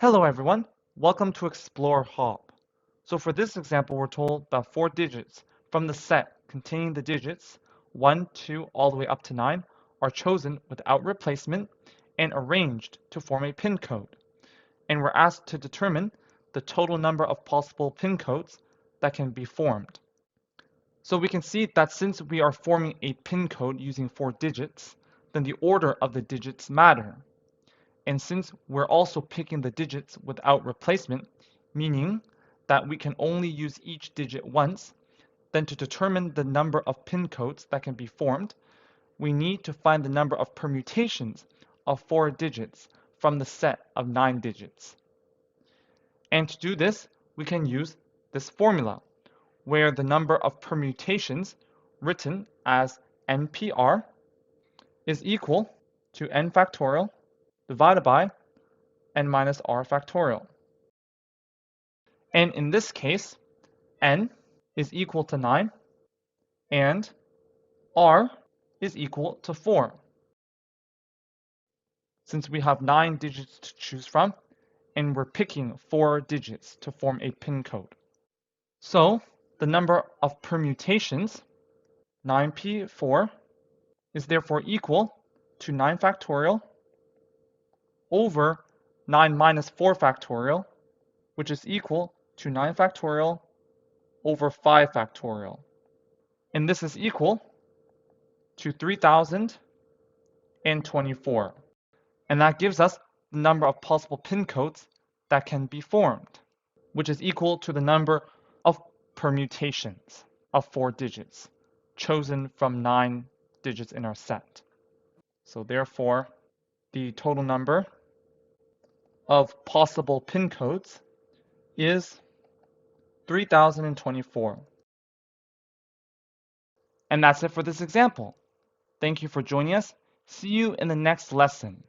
Hello everyone, welcome to Explore Hop. So for this example, we're told that 4 digits from the set containing the digits 1, 2, all the way up to 9 are chosen without replacement and arranged to form a pin code. And we're asked to determine the total number of possible pin codes that can be formed. So we can see that since we are forming a pin code using 4 digits, then the order of the digits matter. And since we're also picking the digits without replacement, meaning that we can only use each digit once, then to determine the number of pin codes that can be formed, we need to find the number of permutations of 4 digits from the set of 9 digits. And to do this, we can use this formula, where the number of permutations written as NPR is equal to n factorial divided by n minus r factorial. And in this case, n is equal to 9 and r is equal to 4. Since we have 9 digits to choose from, and we're picking 4 digits to form a pin code. So the number of permutations, 9p4, is therefore equal to 9 factorial over 9 minus 4 factorial, which is equal to 9 factorial over 5 factorial. And this is equal to 3024. And that gives us the number of possible pin codes that can be formed, which is equal to the number of permutations of 4 digits chosen from 9 digits in our set. So therefore, the total number of possible pin codes is 3024. And that's it for this example. Thank you for joining us. See you in the next lesson.